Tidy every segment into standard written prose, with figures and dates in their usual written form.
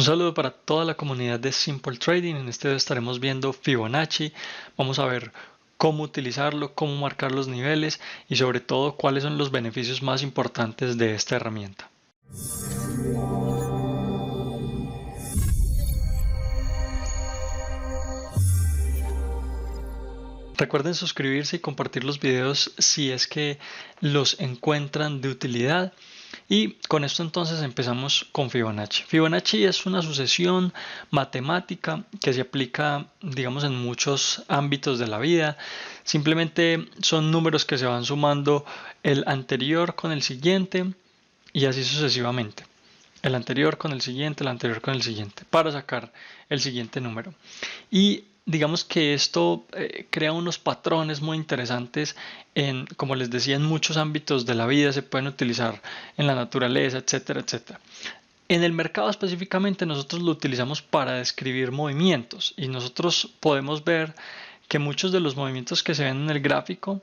Un saludo para toda la comunidad de Simple Trading. En este video estaremos viendo Fibonacci. Vamos a ver cómo utilizarlo, cómo marcar los niveles y sobre todo cuáles son los beneficios más importantes de esta herramienta. Recuerden suscribirse y compartir los videos si es que los encuentran de utilidad. Y con esto entonces empezamos con Fibonacci. Fibonacci es una sucesión matemática que se aplica, digamos, en muchos ámbitos de la vida. Simplemente son números que se van sumando el anterior con el siguiente y así sucesivamente. El anterior con el siguiente, el anterior con el siguiente, para sacar el siguiente número. Y digamos que esto crea unos patrones muy interesantes como les decía, en muchos ámbitos de la vida, se pueden utilizar en la naturaleza, etcétera, etcétera. En el mercado específicamente nosotros lo utilizamos para describir movimientos y nosotros podemos ver que muchos de los movimientos que se ven en el gráfico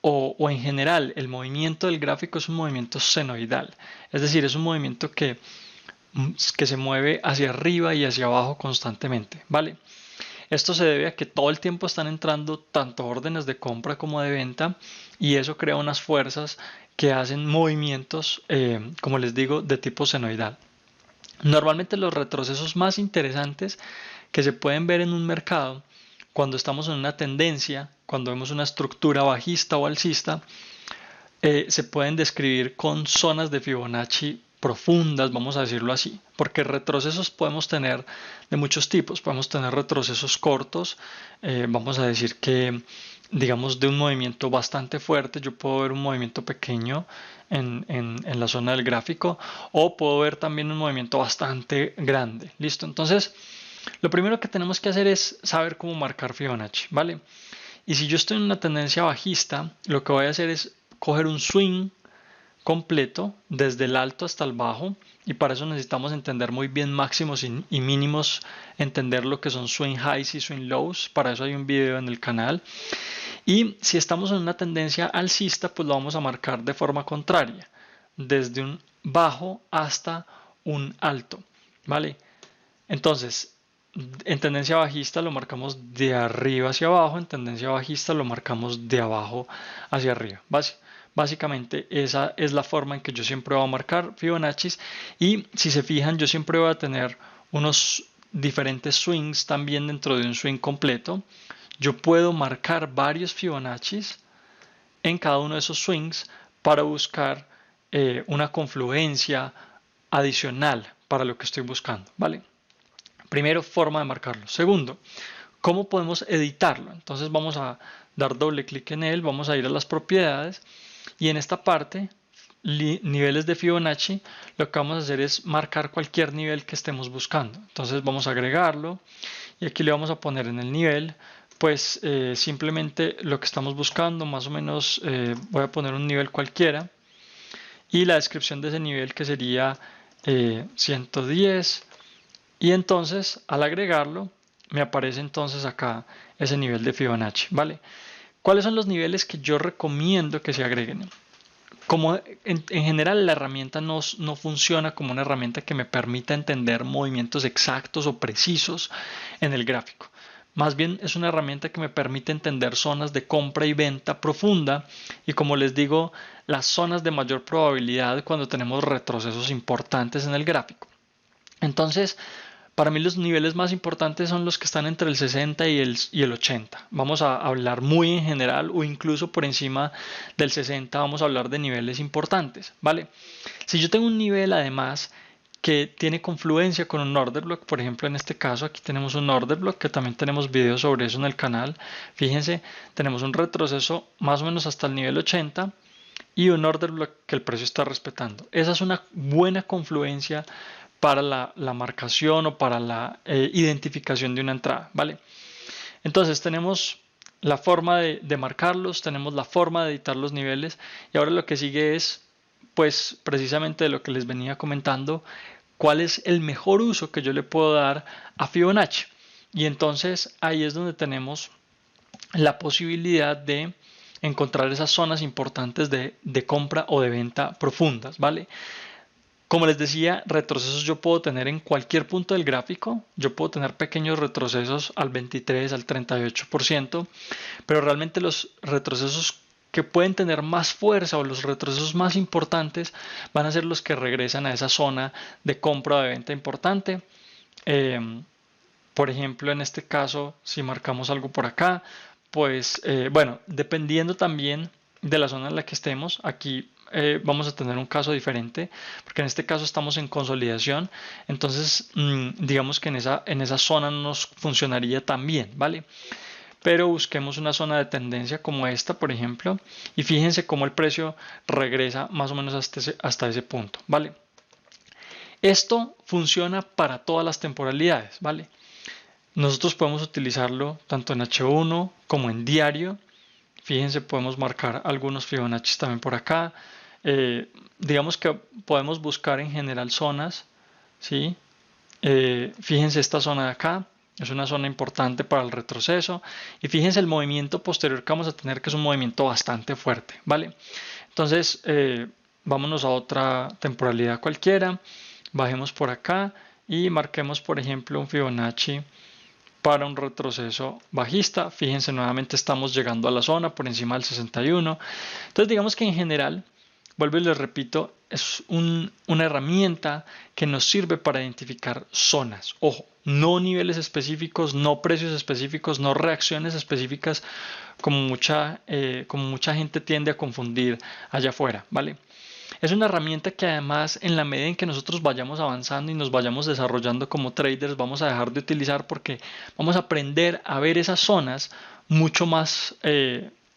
o en general el movimiento del gráfico es un movimiento senoidal, es decir, es un movimiento que se mueve hacia arriba y hacia abajo constantemente, ¿vale? Esto se debe a que todo el tiempo están entrando tanto órdenes de compra como de venta y eso crea unas fuerzas que hacen movimientos, como les digo, de tipo senoidal. Normalmente los retrocesos más interesantes que se pueden ver en un mercado cuando estamos en una tendencia, cuando vemos una estructura bajista o alcista, se pueden describir con zonas de Fibonacci profundas, vamos a decirlo así, porque retrocesos podemos tener de muchos tipos. Podemos tener retrocesos cortos, vamos a decir que, digamos, de un movimiento bastante fuerte, yo puedo ver un movimiento pequeño en la zona del gráfico, o puedo ver también un movimiento bastante grande. ¿Listo? Entonces, lo primero que tenemos que hacer es saber cómo marcar Fibonacci, ¿vale? Y si yo estoy en una tendencia bajista, lo que voy a hacer es coger un swing completo desde el alto hasta el bajo, y para eso necesitamos entender muy bien máximos y mínimos, entender lo que son swing highs y swing lows. Para eso hay un video en el canal. Y si estamos en una tendencia alcista, pues lo vamos a marcar de forma contraria, desde un bajo hasta un alto, ¿vale? Entonces, en tendencia bajista lo marcamos de arriba hacia abajo, en tendencia bajista lo marcamos de abajo hacia arriba. Básicamente esa es la forma en que yo siempre voy a marcar Fibonacci, y si se fijan yo siempre voy a tener unos diferentes swings también dentro de un swing completo. Yo puedo marcar varios Fibonacci en cada uno de esos swings para buscar una confluencia adicional para lo que estoy buscando, ¿vale? Primero, forma de marcarlo. Segundo, ¿cómo podemos editarlo? Entonces vamos a dar doble clic en él, vamos a ir a las propiedades y en esta parte, niveles de Fibonacci, lo que vamos a hacer es marcar cualquier nivel que estemos buscando. Entonces vamos a agregarlo y aquí le vamos a poner en el nivel, pues simplemente lo que estamos buscando, más o menos voy a poner un nivel cualquiera y la descripción de ese nivel que sería 110. Y entonces al agregarlo me aparece entonces acá ese nivel de Fibonacci, ¿vale? ¿Cuáles son los niveles que yo recomiendo que se agreguen? Como en general la herramienta no funciona como una herramienta que me permita entender movimientos exactos o precisos en el gráfico. Más bien es una herramienta que me permite entender zonas de compra y venta profunda y, como les digo, las zonas de mayor probabilidad cuando tenemos retrocesos importantes en el gráfico. Entonces, para mí los niveles más importantes son los que están entre el 60 y el 80. Vamos a hablar muy en general, o incluso por encima del 60 vamos a hablar de niveles importantes, ¿vale? Si yo tengo un nivel además que tiene confluencia con un order block, por ejemplo en este caso aquí tenemos un order block, que también tenemos videos sobre eso en el canal. Fíjense, tenemos un retroceso más o menos hasta el nivel 80 y un order block que el precio está respetando. Esa es una buena confluencia para la marcación o para la identificación de una entrada, ¿vale? Entonces tenemos la forma de marcarlos, tenemos la forma de editar los niveles, y ahora lo que sigue es, pues precisamente de lo que les venía comentando, cuál es el mejor uso que yo le puedo dar a Fibonacci. Y entonces ahí es donde tenemos la posibilidad de encontrar esas zonas importantes de compra o de venta profundas, ¿vale? Como les decía, retrocesos yo puedo tener en cualquier punto del gráfico. Yo puedo tener pequeños retrocesos al 23, al 38%, pero realmente los retrocesos que pueden tener más fuerza o los retrocesos más importantes van a ser los que regresan a esa zona de compra o de venta importante. Por ejemplo, en este caso, si marcamos algo por acá, pues bueno, dependiendo también de la zona en la que estemos, aquí vamos a tener un caso diferente, porque en este caso estamos en consolidación, entonces digamos que en esa zona no nos funcionaría tan bien, ¿vale? Pero busquemos una zona de tendencia como esta, por ejemplo, y fíjense cómo el precio regresa más o menos hasta ese punto, ¿vale? Esto funciona para todas las temporalidades, ¿vale? Nosotros podemos utilizarlo tanto en H1 como en diario. Fíjense, podemos marcar algunos Fibonacci también por acá. Digamos que podemos buscar en general zonas, ¿sí? Fíjense esta zona de acá, es una zona importante para el retroceso. Y fíjense el movimiento posterior que vamos a tener, que es un movimiento bastante fuerte, ¿vale? Entonces, vámonos a otra temporalidad cualquiera. Bajemos por acá y marquemos, por ejemplo, un Fibonacci para un retroceso bajista. Fíjense, nuevamente estamos llegando a la zona por encima del 61. Entonces, digamos que en general, vuelvo y les repito, es una herramienta que nos sirve para identificar zonas. Ojo, no niveles específicos, no precios específicos, no reacciones específicas, como mucha gente tiende a confundir allá afuera, ¿vale? Es una herramienta que además en la medida en que nosotros vayamos avanzando y nos vayamos desarrollando como traders vamos a dejar de utilizar porque vamos a aprender a ver esas zonas mucho más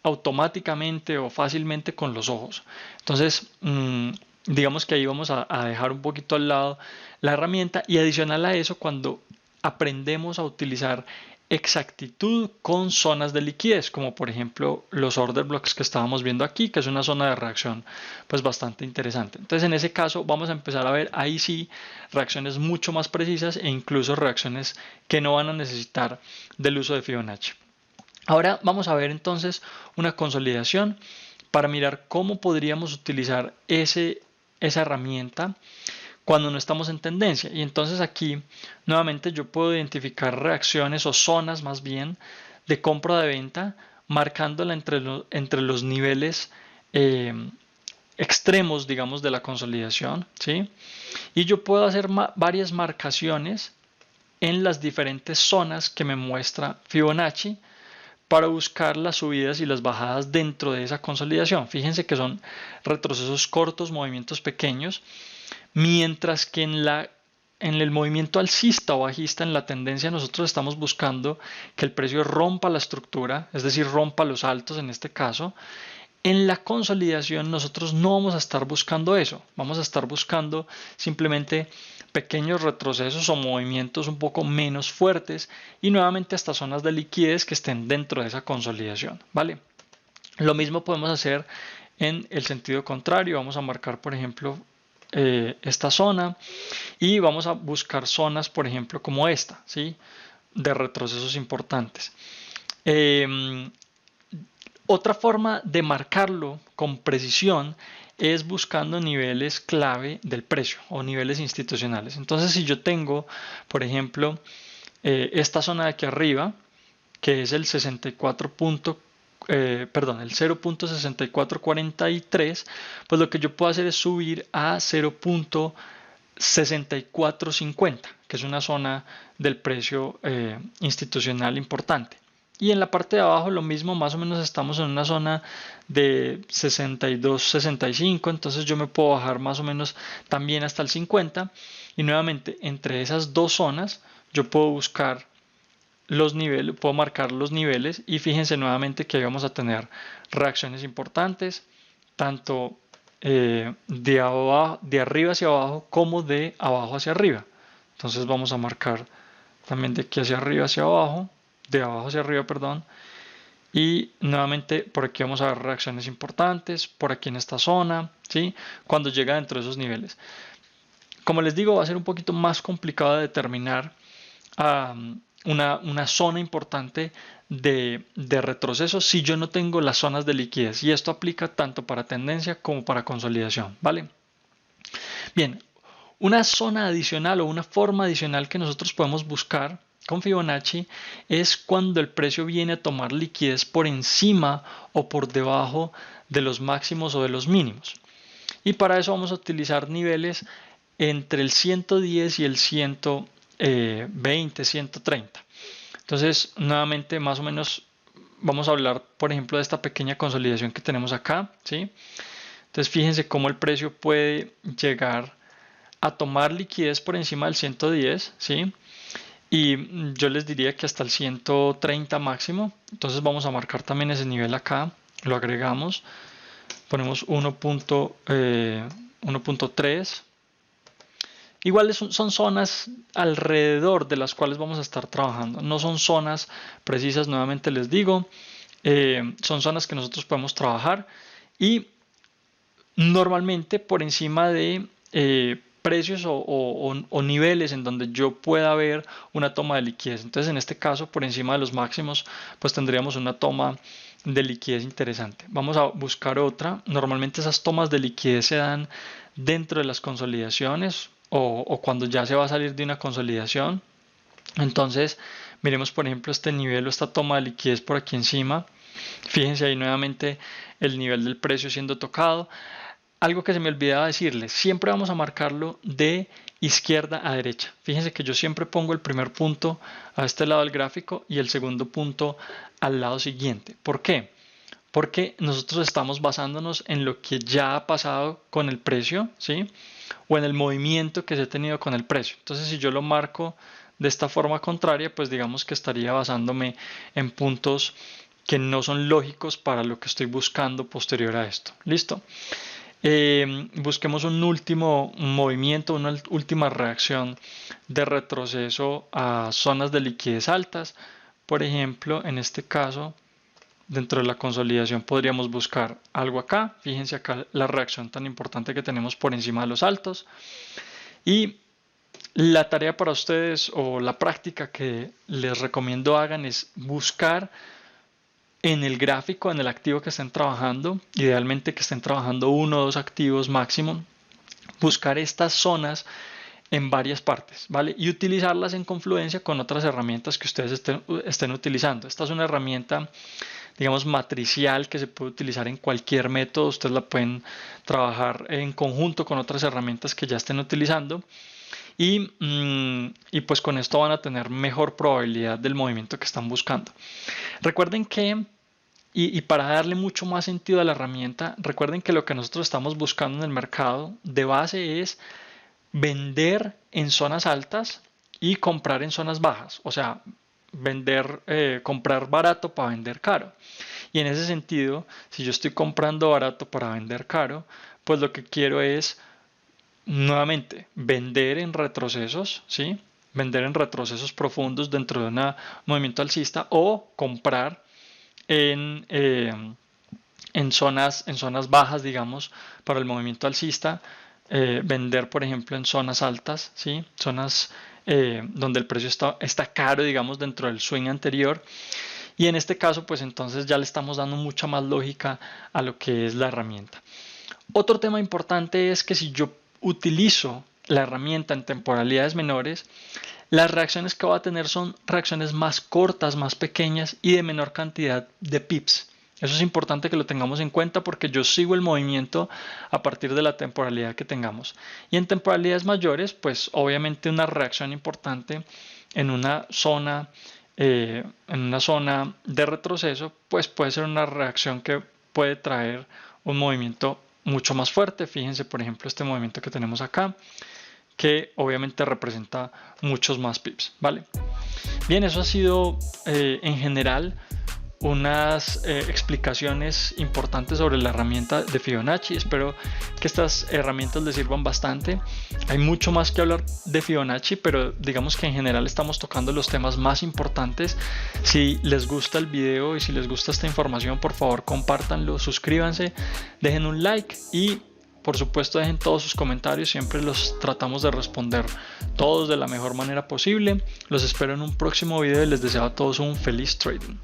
automáticamente o fácilmente con los ojos. Entonces, digamos que ahí vamos a dejar un poquito al lado la herramienta y adicional a eso, cuando aprendemos a utilizar exactitud con zonas de liquidez, como por ejemplo los order blocks que estábamos viendo aquí, que es una zona de reacción pues bastante interesante. Entonces en ese caso vamos a empezar a ver ahí sí reacciones mucho más precisas e incluso reacciones que no van a necesitar del uso de Fibonacci. Ahora vamos a ver entonces una consolidación para mirar cómo podríamos utilizar esa herramienta cuando no estamos en tendencia. Y entonces aquí nuevamente yo puedo identificar reacciones o zonas más bien de compra o de venta, marcándola entre los niveles extremos, digamos, de la consolidación, ¿sí? Y yo puedo hacer varias marcaciones en las diferentes zonas que me muestra Fibonacci para buscar las subidas y las bajadas dentro de esa consolidación. Fíjense que son retrocesos cortos, movimientos pequeños, mientras que en el movimiento alcista o bajista, en la tendencia, nosotros estamos buscando que el precio rompa la estructura, es decir, rompa los altos en este caso. En la consolidación nosotros no vamos a estar buscando eso, vamos a estar buscando simplemente pequeños retrocesos o movimientos un poco menos fuertes y nuevamente hasta zonas de liquidez que estén dentro de esa consolidación, ¿vale? Lo mismo podemos hacer en el sentido contrario, vamos a marcar por ejemplo esta zona y vamos a buscar zonas por ejemplo como esta, ¿sí? De retrocesos importantes. Otra forma de marcarlo con precisión es buscando niveles clave del precio o niveles institucionales. Entonces, si yo tengo, por ejemplo, esta zona de aquí arriba, que es el 0.6443, pues lo que yo puedo hacer es subir a 0.6450, que es una zona del precio institucional importante. Y en la parte de abajo lo mismo, más o menos estamos en una zona de 62, 65, entonces yo me puedo bajar más o menos también hasta el 50 y nuevamente entre esas dos zonas yo puedo buscar los niveles, puedo marcar los niveles y fíjense nuevamente que ahí vamos a tener reacciones importantes, tanto de arriba hacia abajo como de abajo hacia arriba. Entonces vamos a marcar también de aquí hacia arriba hacia abajo, de abajo hacia arriba, perdón. Y nuevamente por aquí vamos a ver reacciones importantes, por aquí en esta zona, ¿sí? Cuando llega dentro de esos niveles. Como les digo, va a ser un poquito más complicado de determinar una zona importante de retroceso si yo no tengo las zonas de liquidez. Y esto aplica tanto para tendencia como para consolidación, ¿vale? Bien, Una zona adicional o una forma adicional que nosotros podemos buscar con Fibonacci es cuando el precio viene a tomar liquidez por encima o por debajo de los máximos o de los mínimos. Y para eso vamos a utilizar niveles entre el 110 y el 120, 130. Entonces, nuevamente, más o menos, vamos a hablar, por ejemplo, de esta pequeña consolidación que tenemos acá, ¿sí? Entonces, fíjense cómo el precio puede llegar a tomar liquidez por encima del 110, ¿sí? Y yo les diría que hasta el 130 máximo. Entonces vamos a marcar también ese nivel acá, lo agregamos, ponemos 1.3. Igual son zonas alrededor de las cuales vamos a estar trabajando, no son zonas precisas, nuevamente les digo, son zonas que nosotros podemos trabajar y normalmente por encima de precios o niveles en donde yo pueda ver una toma de liquidez. Entonces en este caso por encima de los máximos pues tendríamos una toma de liquidez interesante. Vamos a buscar otra. Normalmente esas tomas de liquidez se dan dentro de las consolidaciones o cuando ya se va a salir de una consolidación. Entonces miremos por ejemplo este nivel o esta toma de liquidez por aquí encima. Fíjense ahí nuevamente el nivel del precio siendo tocado. Algo que se me olvidaba decirles, siempre vamos a marcarlo de izquierda a derecha. Fíjense que yo siempre pongo el primer punto a este lado del gráfico y el segundo punto al lado siguiente. ¿Por qué? Porque nosotros estamos basándonos en lo que ya ha pasado con el precio, ¿sí? O en el movimiento que se ha tenido con el precio. Entonces, si yo lo marco de esta forma contraria, pues digamos que estaría basándome en puntos que no son lógicos para lo que estoy buscando posterior a esto. ¿Listo? Busquemos un último movimiento, una última reacción de retroceso a zonas de liquidez altas. Por ejemplo, en este caso, dentro de la consolidación podríamos buscar algo acá. Fíjense acá la reacción tan importante que tenemos por encima de los altos. Y la tarea para ustedes o la práctica que les recomiendo hagan es buscar en el gráfico, en el activo que estén trabajando, idealmente que estén trabajando 1 o 2 activos máximo, buscar estas zonas en varias partes, ¿vale? Y utilizarlas en confluencia con otras herramientas que ustedes estén utilizando. Esta es una herramienta, digamos, matricial que se puede utilizar en cualquier método. Ustedes la pueden trabajar en conjunto con otras herramientas que ya estén utilizando. Y pues con esto van a tener mejor probabilidad del movimiento que están buscando. Recuerden que, y para darle mucho más sentido a la herramienta, recuerden que lo que nosotros estamos buscando en el mercado de base es vender en zonas altas y comprar en zonas bajas. O sea, comprar barato para vender caro. Y en ese sentido, si yo estoy comprando barato para vender caro, pues lo que quiero es nuevamente vender en retrocesos, ¿sí? Vender en retrocesos profundos dentro de un movimiento alcista o comprar en zonas bajas, digamos, para el movimiento alcista, vender, por ejemplo, en zonas altas, ¿sí? Zonas donde el precio está caro, digamos, dentro del swing anterior. Y en este caso, pues entonces ya le estamos dando mucha más lógica a lo que es la herramienta. Otro tema importante es que si yo utilizo la herramienta en temporalidades menores, las reacciones que va a tener son reacciones más cortas, más pequeñas y de menor cantidad de pips. Eso es importante que lo tengamos en cuenta porque yo sigo el movimiento a partir de la temporalidad que tengamos. Y en temporalidades mayores, pues obviamente una reacción importante en una zona de retroceso, pues puede ser una reacción que puede traer un movimiento mucho más fuerte. Fíjense por ejemplo este movimiento que tenemos acá, que obviamente representa muchos más pips, ¿vale? Bien, eso ha sido en general unas explicaciones importantes sobre la herramienta de Fibonacci. Espero que estas herramientas les sirvan bastante. Hay mucho más que hablar de Fibonacci, pero digamos que en general estamos tocando los temas más importantes. Si les gusta el video y si les gusta esta información, por favor compártanlo, suscríbanse, dejen un like y por supuesto dejen todos sus comentarios. Siempre los tratamos de responder todos de la mejor manera posible. Los espero en un próximo video y les deseo a todos un feliz trading.